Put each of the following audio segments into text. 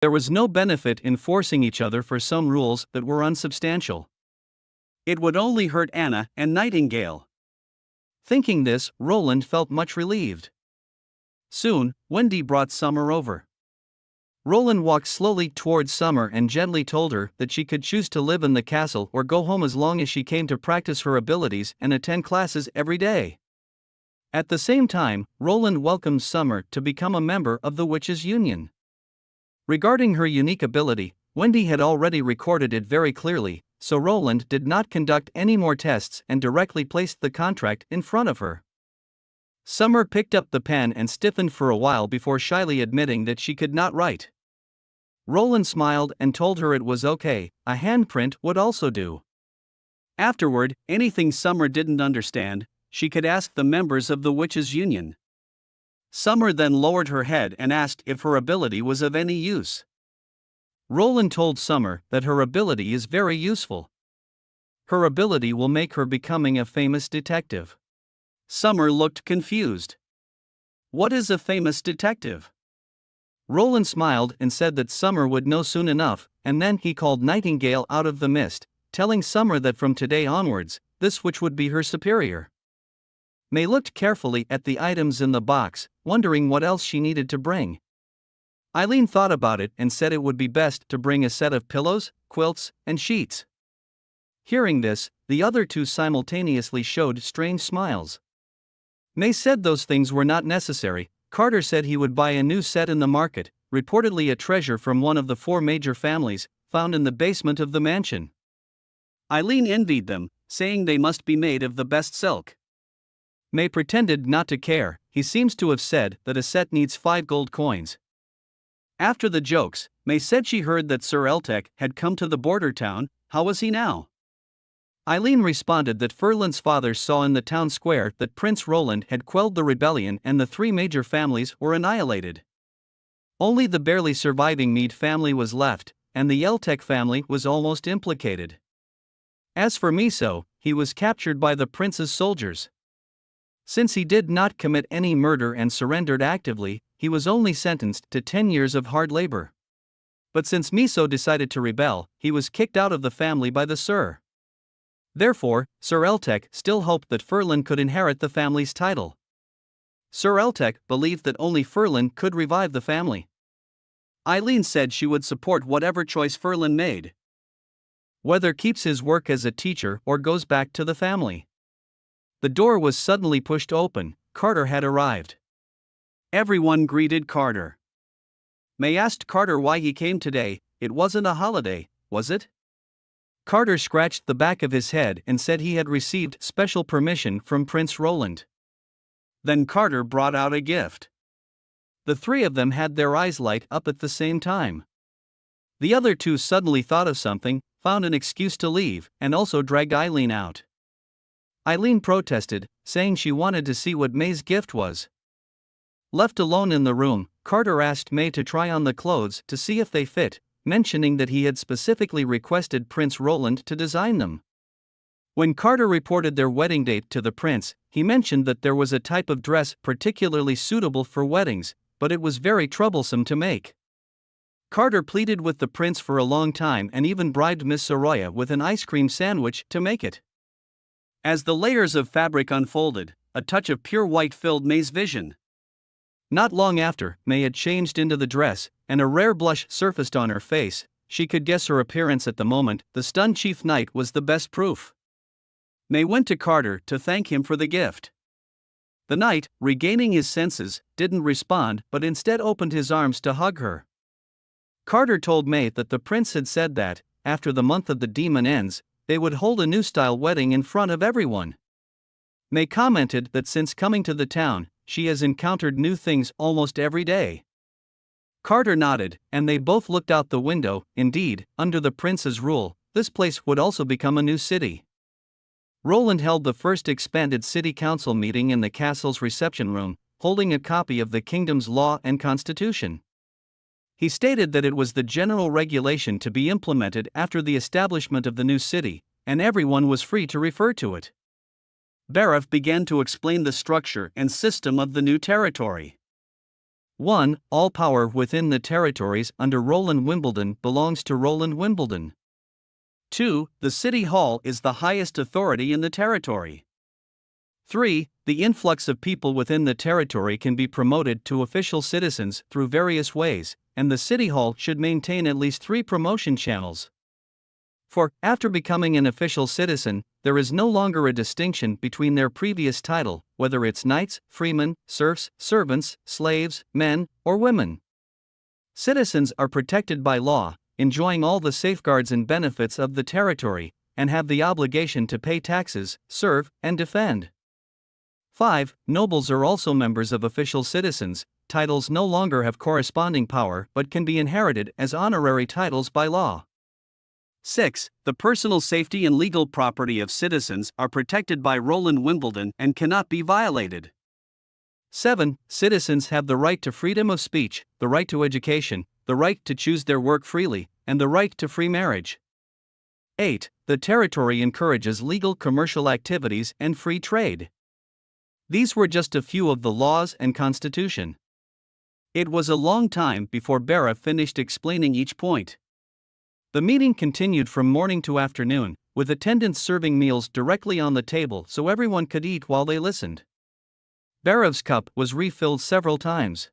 There was no benefit in forcing each other for some rules that were unsubstantial. It would only hurt Anna and Nightingale. Thinking this, Roland felt much relieved. Soon, Wendy brought Summer over. Roland walked slowly towards Summer and gently told her that she could choose to live in the castle or go home as long as she came to practice her abilities and attend classes every day. At the same time, Roland welcomed Summer to become a member of the Witches' Union. Regarding her unique ability, Wendy had already recorded it very clearly, so Roland did not conduct any more tests and directly placed the contract in front of her. Summer picked up the pen and stiffened for a while before shyly admitting that she could not write. Roland smiled and told her it was okay, a handprint would also do. Afterward, anything Summer didn't understand, she could ask the members of the Witches' Union. Summer then lowered her head and asked if her ability was of any use. Roland told Summer that her ability is very useful. Her ability will make her becoming a famous detective. Summer looked confused. What is a famous detective? Roland smiled and said that Summer would know soon enough, and then he called Nightingale out of the mist, telling Summer that from today onwards, this witch would be her superior. May looked carefully at the items in the box, wondering what else she needed to bring. Eileen thought about it and said it would be best to bring a set of pillows, quilts, and sheets. Hearing this, the other two simultaneously showed strange smiles. May said those things were not necessary. Carter said he would buy a new set in the market, reportedly a treasure from one of the 4 major families, found in the basement of the mansion. Eileen envied them, saying they must be made of the best silk. May pretended not to care. He seems to have said that a set needs 5 gold coins. After the jokes, May said she heard that Sir Eltec had come to the border town. How was he now? Eileen responded that Furlan's father saw in the town square that Prince Roland had quelled the rebellion and the 3 major families were annihilated. Only the barely surviving Meade family was left, and the Eltec family was almost implicated. As for Miso, he was captured by the prince's soldiers. Since he did not commit any murder and surrendered actively, he was only sentenced to 10 years of hard labor. But since Miso decided to rebel, he was kicked out of the family by the Sir. Therefore, Sir Eltec still hoped that Furlan could inherit the family's title. Sir Eltec believed that only Furlan could revive the family. Eileen said she would support whatever choice Furlan made. Whether keeps his work as a teacher or goes back to the family. The door was suddenly pushed open. Carter had arrived. Everyone greeted Carter. May asked Carter why he came today. It wasn't a holiday, was it? Carter scratched the back of his head and said he had received special permission from Prince Roland. Then Carter brought out a gift. The 3 of them had their eyes light up at the same time. The other 2 suddenly thought of something, found an excuse to leave, and also dragged Eileen out. Eileen protested, saying she wanted to see what May's gift was. Left alone in the room, Carter asked May to try on the clothes to see if they fit, mentioning that he had specifically requested Prince Roland to design them. When Carter reported their wedding date to the prince, he mentioned that there was a type of dress particularly suitable for weddings, but it was very troublesome to make. Carter pleaded with the prince for a long time and even bribed Miss Soroya with an ice cream sandwich to make it. As the layers of fabric unfolded, a touch of pure white filled May's vision. Not long after, May had changed into the dress, and a rare blush surfaced on her face. She could guess her appearance at the moment. The stunned Chief Knight was the best proof. May went to Carter to thank him for the gift. The knight, regaining his senses, didn't respond but instead opened his arms to hug her. Carter told May that the prince had said that, after the month of the demon ends, they would hold a new-style wedding in front of everyone. May commented that since coming to the town, she has encountered new things almost every day. Carter nodded, and they both looked out the window. Indeed, under the prince's rule, this place would also become a new city. Roland held the first expanded city council meeting in the castle's reception room, holding a copy of the kingdom's law and constitution. He stated that it was the general regulation to be implemented after the establishment of the new city, and everyone was free to refer to it. Baraf began to explain the structure and system of the new territory. 1. All power within the territories under Roland Wimbledon belongs to Roland Wimbledon. 2. The City Hall is the highest authority in the territory. 3. The influx of people within the territory can be promoted to official citizens through various ways, and the City Hall should maintain at least 3 promotion channels. 4. After becoming an official citizen, there is no longer a distinction between their previous title, whether it's knights, freemen, serfs, servants, slaves, men, or women. Citizens are protected by law, enjoying all the safeguards and benefits of the territory, and have the obligation to pay taxes, serve, and defend. 5. Nobles are also members of official citizens. Titles no longer have corresponding power but can be inherited as honorary titles by law. 6. The personal safety and legal property of citizens are protected by Roland Wimbledon and cannot be violated. 7. Citizens have the right to freedom of speech, the right to education, the right to choose their work freely, and the right to free marriage. 8. The territory encourages legal commercial activities and free trade. These were just a few of the laws and constitution. It was a long time before Bara finished explaining each point. The meeting continued from morning to afternoon, with attendants serving meals directly on the table so everyone could eat while they listened. Barav's cup was refilled several times.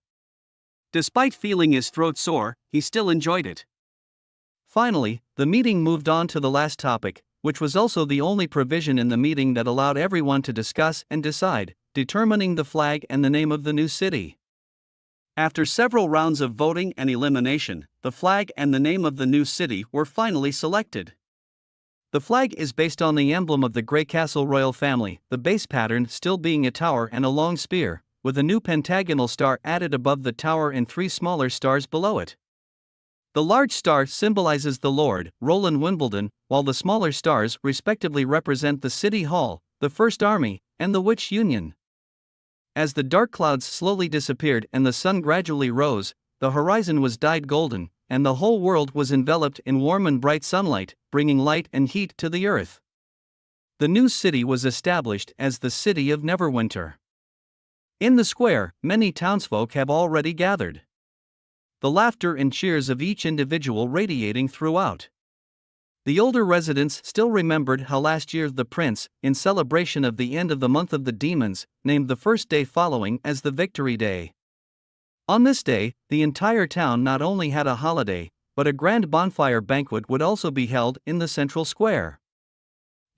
Despite feeling his throat sore, he still enjoyed it. Finally, the meeting moved on to the last topic, which was also the only provision in the meeting that allowed everyone to discuss and decide, determining the flag and the name of the new city. After several rounds of voting and elimination, the flag and the name of the new city were finally selected. The flag is based on the emblem of the Grey Castle royal family, the base pattern still being a tower and a long spear, with a new pentagonal star added above the tower and 3 smaller stars below it. The large star symbolizes the Lord, Roland Wimbledon, while the smaller stars respectively represent the City Hall, the First Army, and the Witch Union. As the dark clouds slowly disappeared and the sun gradually rose, the horizon was dyed golden, and the whole world was enveloped in warm and bright sunlight, bringing light and heat to the earth. The new city was established as the City of Neverwinter. In the square, many townsfolk have already gathered. The laughter and cheers of each individual radiating throughout. The older residents still remembered how last year the prince, in celebration of the end of the month of the demons, named the first day following as the Victory Day. On this day, the entire town not only had a holiday, but a grand bonfire banquet would also be held in the central square.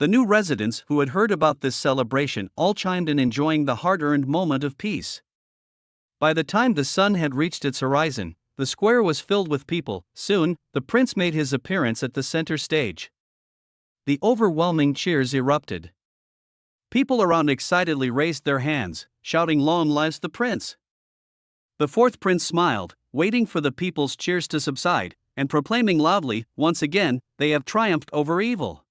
The new residents who had heard about this celebration all chimed in, enjoying the hard-earned moment of peace. By the time the sun had reached its horizon, the square was filled with people. Soon, the prince made his appearance at the center stage. The overwhelming cheers erupted. People around excitedly raised their hands, shouting, "Long lives the prince!" The fourth prince smiled, waiting for the people's cheers to subside, and proclaiming loudly, "Once again, they have triumphed over evil."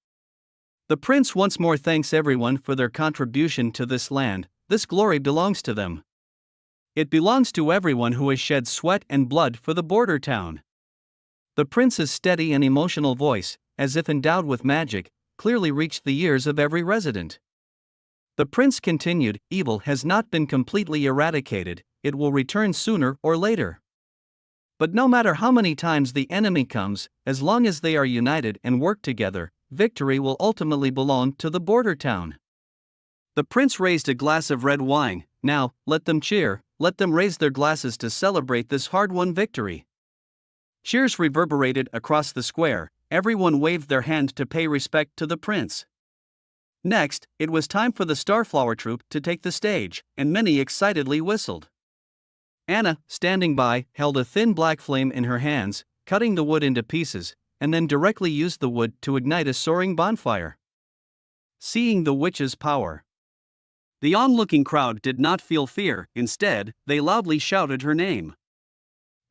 The prince once more thanks everyone for their contribution to this land. This glory belongs to them. It belongs to everyone who has shed sweat and blood for the border town. The prince's steady and emotional voice, as if endowed with magic, clearly reached the ears of every resident. The prince continued, "Evil has not been completely eradicated, it will return sooner or later. But no matter how many times the enemy comes, as long as they are united and work together, victory will ultimately belong to the border town." The prince raised a glass of red wine. "Now, let them cheer, let them raise their glasses to celebrate this hard-won victory." Cheers reverberated across the square, everyone waved their hand to pay respect to the prince. Next, it was time for the Starflower Troupe to take the stage, and many excitedly whistled. Anna, standing by, held a thin black flame in her hands, cutting the wood into pieces, and then directly used the wood to ignite a soaring bonfire. Seeing the witch's power, the onlooking crowd did not feel fear. Instead, they loudly shouted her name.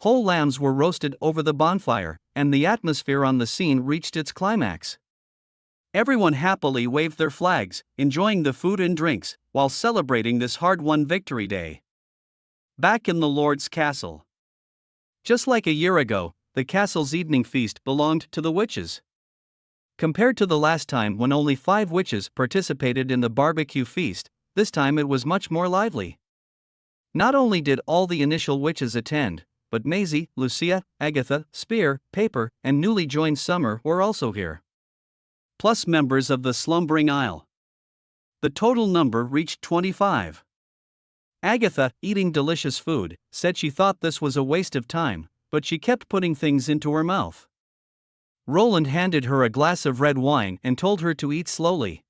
Whole lambs were roasted over the bonfire, and the atmosphere on the scene reached its climax. Everyone happily waved their flags, enjoying the food and drinks, while celebrating this hard-won victory day. Back in the Lord's castle. Just like a year ago, the castle's evening feast belonged to the witches. Compared to the last time when only 5 witches participated in the barbecue feast, this time it was much more lively. Not only did all the initial witches attend, but Maisie, Lucia, Agatha, Spear, Paper, and newly joined Summer were also here. Plus members of the Slumbering Isle. The total number reached 25. Agatha, eating delicious food, said she thought this was a waste of time, but she kept putting things into her mouth. Roland handed her a glass of red wine and told her to eat slowly.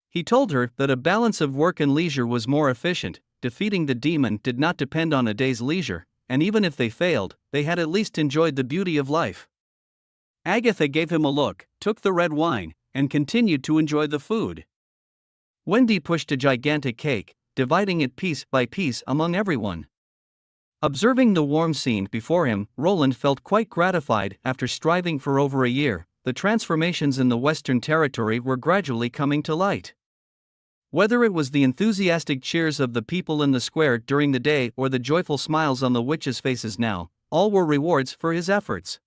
He told her that a balance of work and leisure was more efficient. Defeating the demon did not depend on a day's leisure, and even if they failed, they had at least enjoyed the beauty of life. Agatha gave him a look, took the red wine, and continued to enjoy the food. Wendy pushed a gigantic cake, dividing it piece by piece among everyone. Observing the warm scene before him, Roland felt quite gratified. After striving for over a year, the transformations in the Western Territory were gradually coming to light. Whether it was the enthusiastic cheers of the people in the square during the day or the joyful smiles on the witches' faces now, all were rewards for his efforts.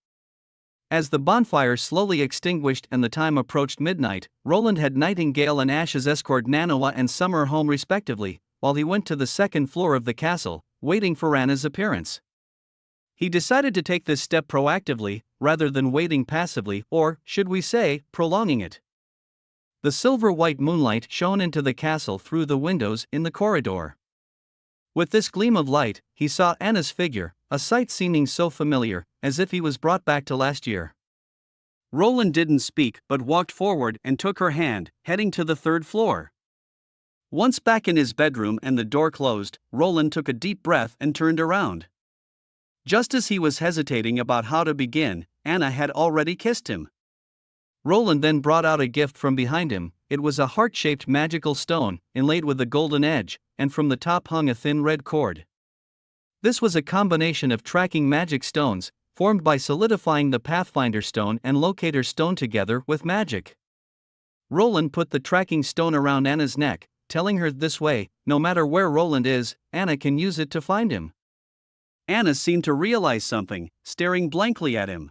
As the bonfire slowly extinguished and the time approached midnight, Roland had Nightingale and Ash's escort Nanoa and Summer home respectively, while he went to the second floor of the castle, waiting for Anna's appearance. He decided to take this step proactively, rather than waiting passively or, should we say, prolonging it. The silver-white moonlight shone into the castle through the windows in the corridor. With this gleam of light, he saw Anna's figure, a sight seeming so familiar, as if he was brought back to last year. Roland didn't speak but walked forward and took her hand, heading to the third floor. Once back in his bedroom and the door closed, Roland took a deep breath and turned around. Just as he was hesitating about how to begin, Anna had already kissed him. Roland then brought out a gift from behind him. It was a heart-shaped magical stone, inlaid with a golden edge, and from the top hung a thin red cord. This was a combination of tracking magic stones, formed by solidifying the Pathfinder stone and Locator stone together with magic. Roland put the tracking stone around Anna's neck, telling her this way, no matter where Roland is, Anna can use it to find him. Anna seemed to realize something, staring blankly at him.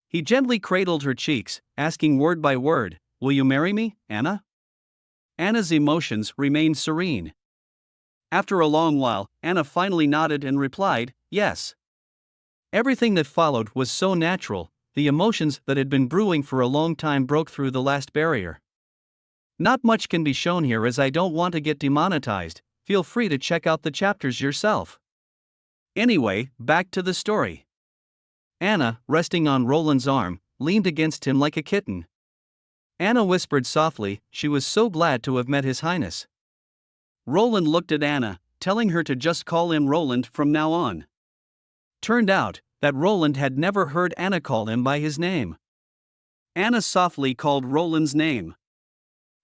He gently cradled her cheeks, asking word by word, "Will you marry me, Anna?" Anna's emotions remained serene. After a long while, Anna finally nodded and replied, "Yes." Everything that followed was so natural. The emotions that had been brewing for a long time broke through the last barrier. Not much can be shown here as I don't want to get demonetized. Feel free to check out the chapters yourself. Anyway, back to the story. Anna, resting on Roland's arm, leaned against him like a kitten. Anna whispered softly, she was so glad to have met His Highness. Roland looked at Anna, telling her to just call him Roland from now on. Turned out that Roland had never heard Anna call him by his name. Anna softly called Roland's name.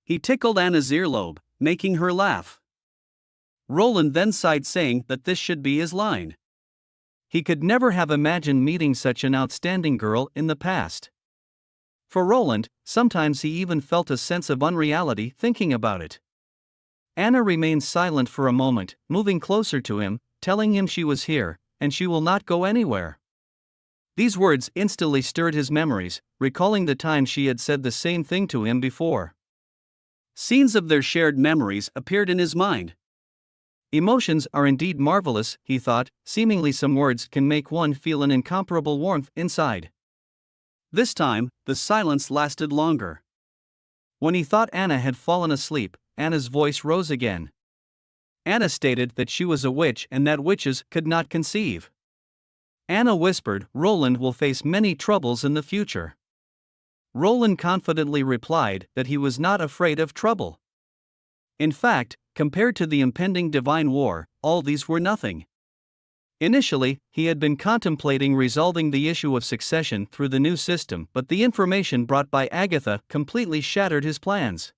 He tickled Anna's earlobe, making her laugh. Roland then sighed, saying that this should be his line. He could never have imagined meeting such an outstanding girl in the past. For Roland, sometimes he even felt a sense of unreality thinking about it. Anna remained silent for a moment, moving closer to him, telling him she was here, and she will not go anywhere. These words instantly stirred his memories, recalling the time she had said the same thing to him before. Scenes of their shared memories appeared in his mind. Emotions are indeed marvelous, he thought, seemingly some words can make one feel an incomparable warmth inside. This time, the silence lasted longer. When he thought Anna had fallen asleep, Anna's voice rose again. Anna stated that she was a witch and that witches could not conceive. Anna whispered, Roland will face many troubles in the future. Roland confidently replied that he was not afraid of trouble. In fact, compared to the impending divine war, all these were nothing. Initially, he had been contemplating resolving the issue of succession through the new system, but the information brought by Agatha completely shattered his plans.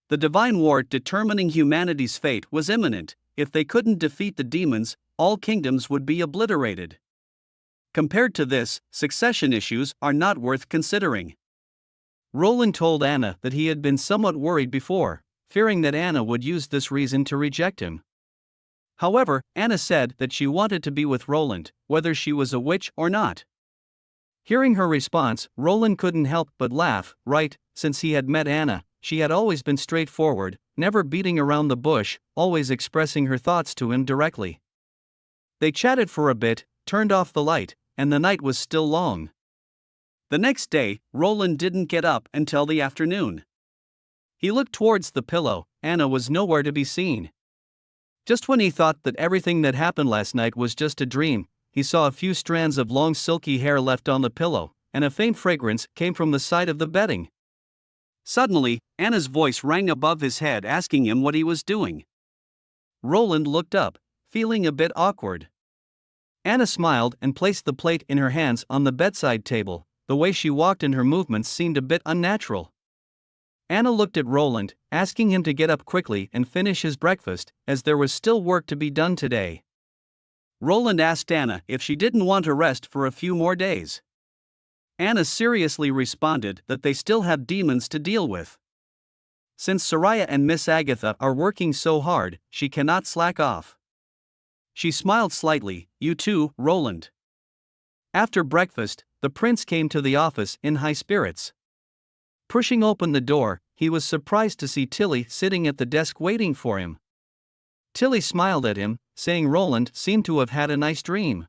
The divine war determining humanity's fate was imminent. If they couldn't defeat the demons, all kingdoms would be obliterated. Compared to this, succession issues are not worth considering. Roland told Anna that he had been somewhat worried before, fearing that Anna would use this reason to reject him. However, Anna said that she wanted to be with Roland, whether she was a witch or not. Hearing her response, Roland couldn't help but laugh. Right, since he had met Anna, she had always been straightforward, never beating around the bush, always expressing her thoughts to him directly. They chatted for a bit, turned off the light, and the night was still long. The next day, Roland didn't get up until the afternoon. He looked towards the pillow. Anna was nowhere to be seen. Just when he thought that everything that happened last night was just a dream, he saw a few strands of long silky hair left on the pillow, and a faint fragrance came from the side of the bedding. Suddenly, Anna's voice rang above his head asking him what he was doing. Roland looked up, feeling a bit awkward. Anna smiled and placed the plate in her hands on the bedside table. The way she walked and her movements seemed a bit unnatural. Anna looked at Roland, asking him to get up quickly and finish his breakfast, as there was still work to be done today. Roland asked Anna if she didn't want to rest for a few more days. Anna seriously responded that they still have demons to deal with. Since Soraya and Miss Agatha are working so hard, she cannot slack off. She smiled slightly. You too, Roland. After breakfast, the prince came to the office in high spirits. Pushing open the door, he was surprised to see Tilly sitting at the desk waiting for him. Tilly smiled at him, saying Roland seemed to have had a nice dream.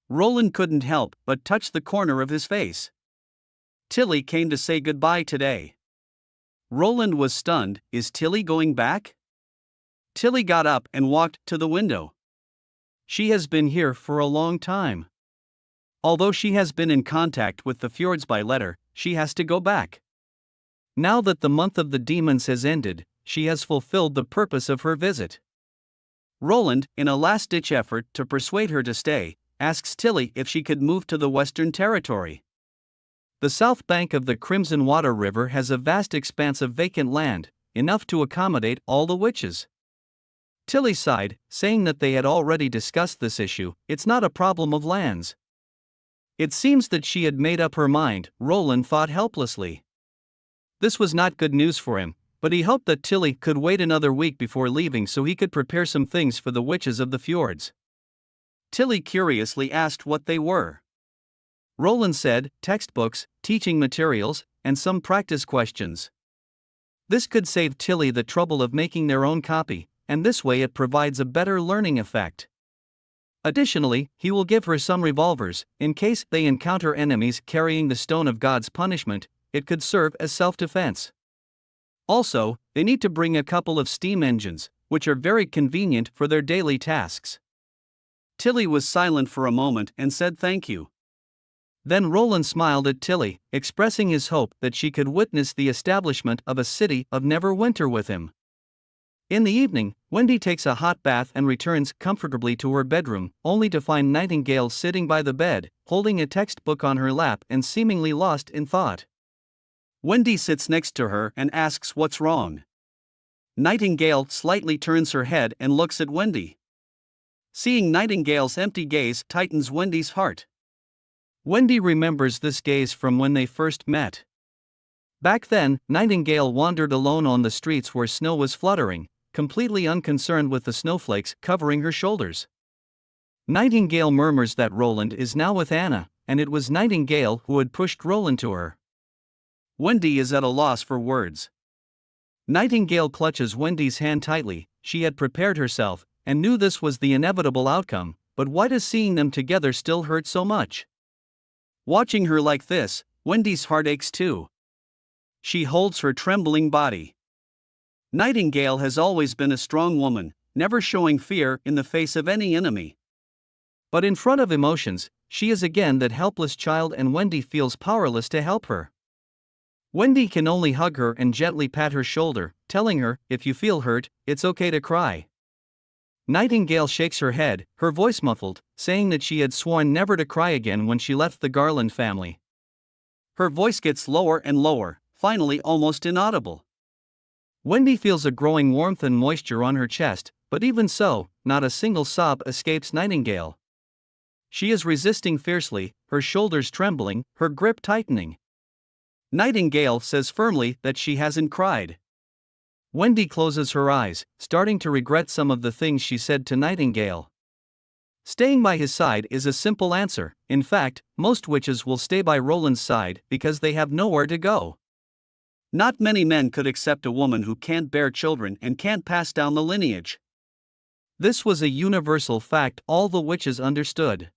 Roland couldn't help but touch the corner of his face. Tilly came to say goodbye today. Roland was stunned. Is Tilly going back? Tilly got up and walked to the window. She has been here for a long time. Although she has been in contact with the fjords by letter, she has to go back. Now that the month of the demons has ended, she has fulfilled the purpose of her visit. Roland, in a last-ditch effort to persuade her to stay, asks Tilly if she could move to the Western Territory. The south bank of the Crimson Water River has a vast expanse of vacant land, enough to accommodate all the witches. Tilly sighed, saying that they had already discussed this issue. It's not a problem of lands. It seems that she had made up her mind, Roland thought helplessly. This was not good news for him, but he hoped that Tilly could wait another week before leaving so he could prepare some things for the witches of the fjords. Tilly curiously asked what they were. Roland said, textbooks, teaching materials, and some practice questions. This could save Tilly the trouble of making their own copy, and this way it provides a better learning effect. Additionally, he will give her some revolvers, in case they encounter enemies carrying the Stone of God's punishment. It could serve as self-defense. Also, they need to bring a couple of steam engines, which are very convenient for their daily tasks. Tilly was silent for a moment and said thank you. Then Roland smiled at Tilly, expressing his hope that she could witness the establishment of a city of Neverwinter with him. In the evening, Wendy takes a hot bath and returns comfortably to her bedroom, only to find Nightingale sitting by the bed, holding a textbook on her lap and seemingly lost in thought. Wendy sits next to her and asks what's wrong. Nightingale slightly turns her head and looks at Wendy. Seeing Nightingale's empty gaze tightens Wendy's heart. Wendy remembers this gaze from when they first met. Back then, Nightingale wandered alone on the streets where snow was fluttering, completely unconcerned with the snowflakes covering her shoulders. Nightingale murmurs that Roland is now with Anna, and it was Nightingale who had pushed Roland to her. Wendy is at a loss for words. Nightingale clutches Wendy's hand tightly. She had prepared herself, and knew this was the inevitable outcome, but why does seeing them together still hurt so much? Watching her like this, Wendy's heart aches too. She holds her trembling body. Nightingale has always been a strong woman, never showing fear in the face of any enemy. But in front of emotions, she is again that helpless child, and Wendy feels powerless to help her. Wendy can only hug her and gently pat her shoulder, telling her, if you feel hurt, it's okay to cry. Nightingale shakes her head, her voice muffled, saying that she had sworn never to cry again when she left the Garland family. Her voice gets lower and lower, finally almost inaudible. Wendy feels a growing warmth and moisture on her chest, but even so, not a single sob escapes Nightingale. She is resisting fiercely, her shoulders trembling, her grip tightening. Nightingale says firmly that she hasn't cried. Wendy closes her eyes, starting to regret some of the things she said to Nightingale. Staying by his side is a simple answer. In fact, most witches will stay by Roland's side because they have nowhere to go. Not many men could accept a woman who can't bear children and can't pass down the lineage. This was a universal fact all the witches understood.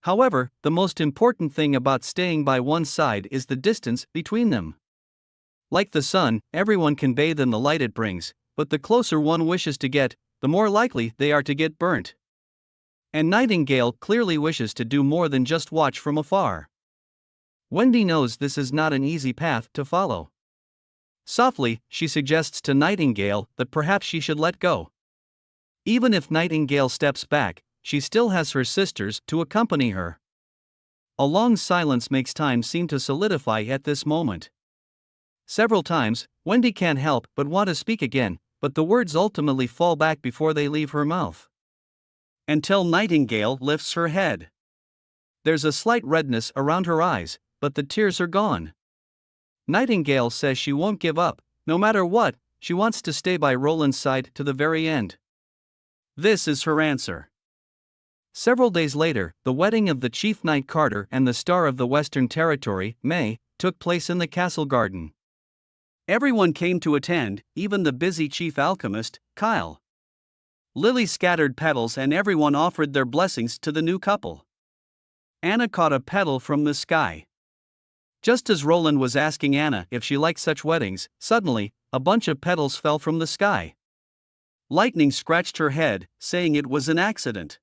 However, the most important thing about staying by one side is the distance between them. Like the sun, everyone can bathe in the light it brings, but the closer one wishes to get, the more likely they are to get burnt. And Nightingale clearly wishes to do more than just watch from afar. Wendy knows this is not an easy path to follow. Softly, she suggests to Nightingale that perhaps she should let go. Even if Nightingale steps back, she still has her sisters to accompany her. A long silence makes time seem to solidify at this moment. Several times, Wendy can't help but want to speak again, but the words ultimately fall back before they leave her mouth. Until Nightingale lifts her head. There's a slight redness around her eyes, but the tears are gone. Nightingale says she won't give up, no matter what, she wants to stay by Roland's side to the very end. This is her answer. Several days later, the wedding of the Chief Knight Carter and the Star of the Western Territory, May, took place in the castle garden. Everyone came to attend, even the busy chief alchemist, Kyle. Lily scattered petals and everyone offered their blessings to the new couple. Anna caught a petal from the sky. Just as Roland was asking Anna if she liked such weddings, suddenly, a bunch of petals fell from the sky. Lightning scratched her head, saying it was an accident.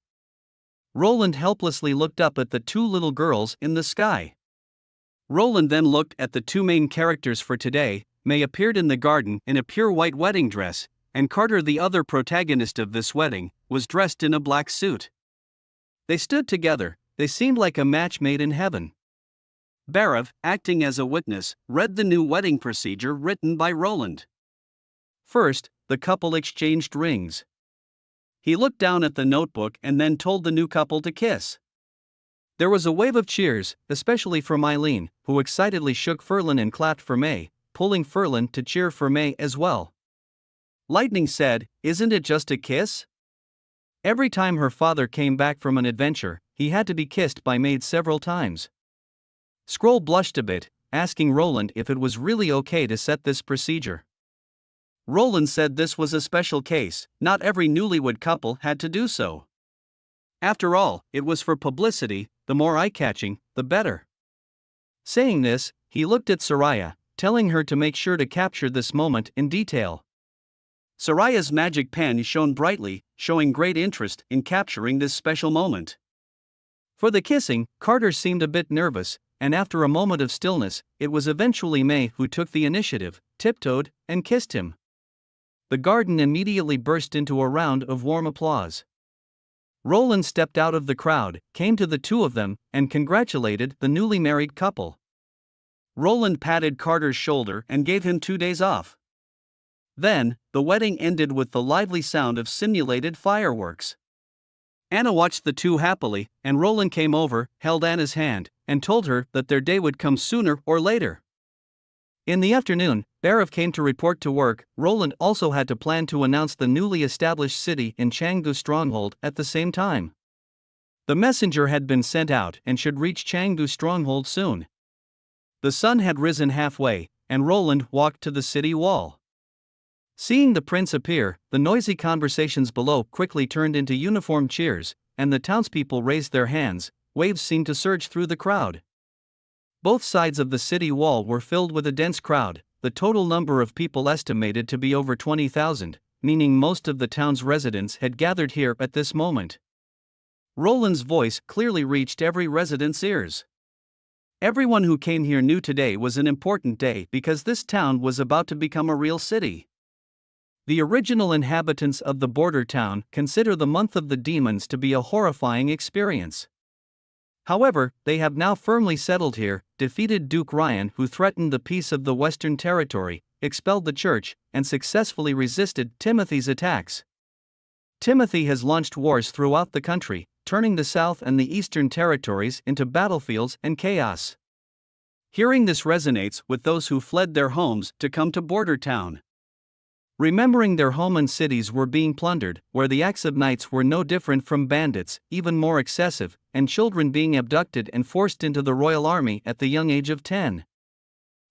Roland helplessly looked up at the two little girls in the sky. Roland then looked at the two main characters for today. May appeared in the garden in a pure white wedding dress, and Carter, the other protagonist of this wedding, was dressed in a black suit. They stood together, they seemed like a match made in heaven. Barav, acting as a witness, read the new wedding procedure written by Roland. First, the couple exchanged rings. He looked down at the notebook and then told the new couple to kiss. There was a wave of cheers, especially from Eileen, who excitedly shook Ferlin and clapped for May, pulling Ferlin to cheer for May as well. Lightning said, "Isn't it just a kiss?" Every time her father came back from an adventure, he had to be kissed by Maid several times. Scroll blushed a bit, asking Roland if it was really okay to set this procedure. Roland said this was a special case, not every newlywed couple had to do so. After all, it was for publicity, the more eye-catching, the better. Saying this, he looked at Soraya, telling her to make sure to capture this moment in detail. Soraya's magic pen shone brightly, showing great interest in capturing this special moment. For the kissing, Carter seemed a bit nervous, and after a moment of stillness, it was eventually May who took the initiative, tiptoed, and kissed him. The garden immediately burst into a round of warm applause. Roland stepped out of the crowd, came to the two of them, and congratulated the newly married couple. Roland patted Carter's shoulder and gave him 2 days off. Then, the wedding ended with the lively sound of simulated fireworks. Anna watched the two happily, and Roland came over, held Anna's hand, and told her that their day would come sooner or later. In the afternoon, Barav came to report to work. Roland also had to plan to announce the newly established city in Chengdu Stronghold at the same time. The messenger had been sent out and should reach Chengdu Stronghold soon. The sun had risen halfway, and Roland walked to the city wall. Seeing the prince appear, the noisy conversations below quickly turned into uniform cheers, and the townspeople raised their hands. Waves seemed to surge through the crowd. Both sides of the city wall were filled with a dense crowd, the total number of people estimated to be over 20,000, meaning most of the town's residents had gathered here at this moment. Roland's voice clearly reached every resident's ears. Everyone who came here knew today was an important day because this town was about to become a real city. The original inhabitants of the border town consider the month of the demons to be a horrifying experience. However, they have now firmly settled here, defeated Duke Ryan, who threatened the peace of the Western Territory, expelled the church, and successfully resisted Timothy's attacks. Timothy has launched wars throughout the country, turning the South and the Eastern territories into battlefields and chaos. Hearing this resonates with those who fled their homes to come to Border Town. Remembering their home and cities were being plundered, where the acts of knights were no different from bandits, even more excessive, and children being abducted and forced into the royal army at the young age of 10.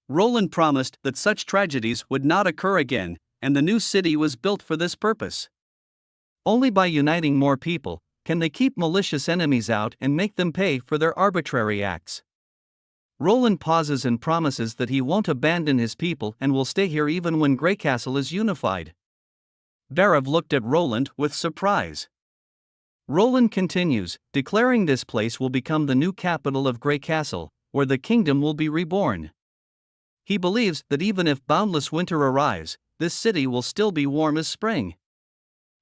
Roland promised that such tragedies would not occur again, and the new city was built for this purpose. Only by uniting more people can they keep malicious enemies out and make them pay for their arbitrary acts. Roland pauses and promises that he won't abandon his people and will stay here even when Grey Castle is unified. Barav looked at Roland with surprise. Roland continues, declaring this place will become the new capital of Grey Castle, where the kingdom will be reborn. He believes that even if boundless winter arrives, this city will still be warm as spring.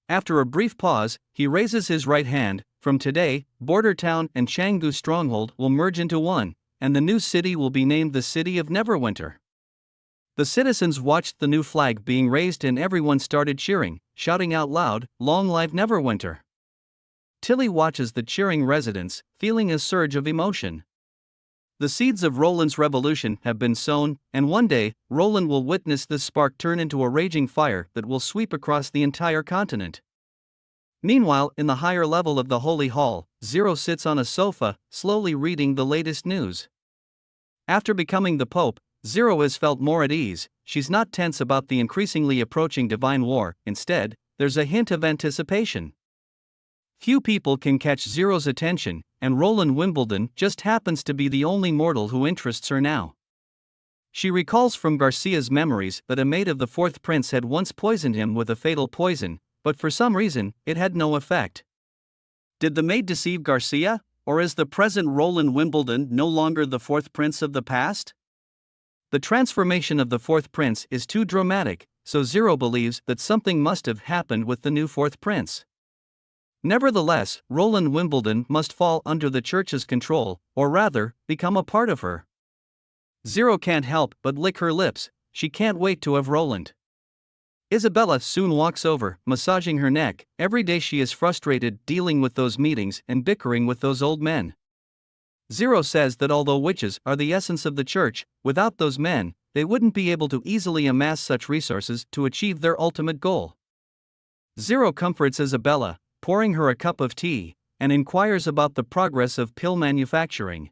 After a brief pause, he raises his right hand. From today, Border Town and Changgu Stronghold will merge into one, and the new city will be named the City of Neverwinter. The citizens watched the new flag being raised and everyone started cheering, shouting out loud, "Long live Neverwinter!" Tilly watches the cheering residents, feeling a surge of emotion. The seeds of Roland's revolution have been sown, and one day, Roland will witness this spark turn into a raging fire that will sweep across the entire continent. Meanwhile, in the higher level of the Holy Hall, Zero sits on a sofa, slowly reading the latest news. After becoming the Pope, Zero has felt more at ease. She's not tense about the increasingly approaching divine war, instead, there's a hint of anticipation. Few people can catch Zero's attention, and Roland Wimbledon just happens to be the only mortal who interests her now. She recalls from Garcia's memories that a mate of the fourth prince had once poisoned him with a fatal poison, but for some reason, it had no effect. Did the maid deceive Garcia, or is the present Roland Wimbledon no longer the fourth prince of the past? The transformation of the fourth prince is too dramatic, so Zero believes that something must have happened with the new fourth prince. Nevertheless, Roland Wimbledon must fall under the church's control, or rather, become a part of her. Zero can't help but lick her lips. She can't wait to have Roland. Isabella soon walks over, massaging her neck. Every day she is frustrated dealing with those meetings and bickering with those old men. Zero says that although witches are the essence of the church, without those men, they wouldn't be able to easily amass such resources to achieve their ultimate goal. Zero comforts Isabella, pouring her a cup of tea, and inquires about the progress of pill manufacturing.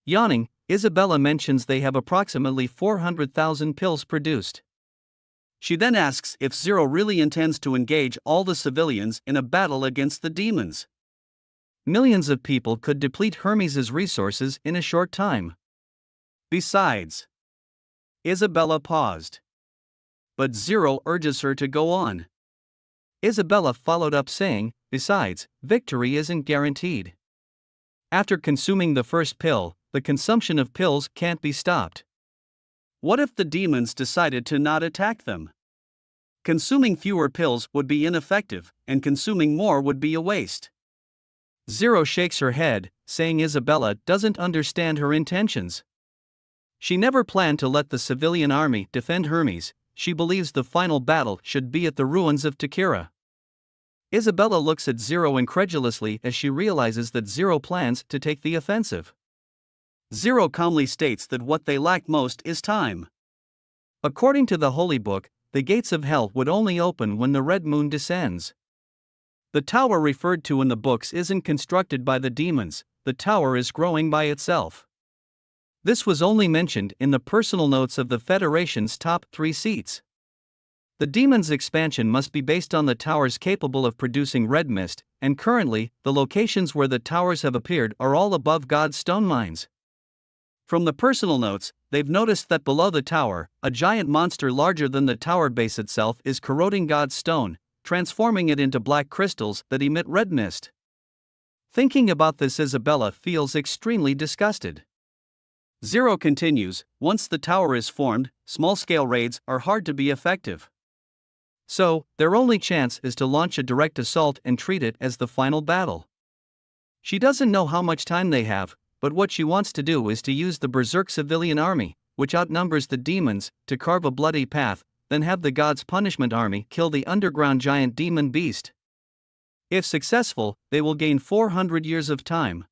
Yawning, Isabella mentions they have approximately 400,000 pills produced. She then asks if Zero really intends to engage all the civilians in a battle against the demons. Millions of people could deplete Hermes' resources in a short time. Besides, Isabella paused. But Zero urges her to go on. Isabella followed up saying, besides, victory isn't guaranteed. After consuming the first pill, the consumption of pills can't be stopped. What if the demons decided to not attack them? Consuming fewer pills would be ineffective, and consuming more would be a waste. Zero shakes her head, saying Isabella doesn't understand her intentions. She never planned to let the civilian army defend Hermes. She believes the final battle should be at the ruins of Takira. Isabella looks at Zero incredulously as she realizes that Zero plans to take the offensive. Zero calmly states that what they lack most is time. According to the Holy Book, the gates of hell would only open when the red moon descends. The tower referred to in the books isn't constructed by the demons, the tower is growing by itself. This was only mentioned in the personal notes of the Federation's top 3 seats. The demon's expansion must be based on the towers capable of producing red mist, and currently, the locations where the towers have appeared are all above God's stone mines. From the personal notes, they've noticed that below the tower, a giant monster larger than the tower base itself is corroding God's stone, transforming it into black crystals that emit red mist. Thinking about this, Isabella feels extremely disgusted. Zero continues, once the tower is formed, small-scale raids are hard to be effective. So, their only chance is to launch a direct assault and treat it as the final battle. She doesn't know how much time they have, but what she wants to do is to use the berserk civilian army, which outnumbers the demons, to carve a bloody path, then have the God's punishment army kill the underground giant demon beast. If successful, they will gain 400 years of time.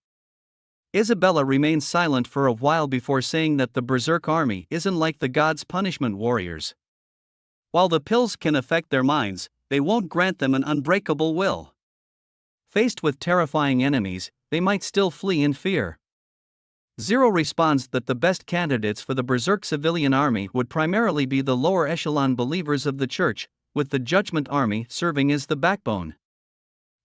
Isabella remains silent for a while before saying that the berserk army isn't like the God's punishment warriors. While the pills can affect their minds, they won't grant them an unbreakable will. Faced with terrifying enemies, they might still flee in fear. Zero responds that the best candidates for the Berserk civilian army would primarily be the lower echelon believers of the church, with the Judgment Army serving as the backbone.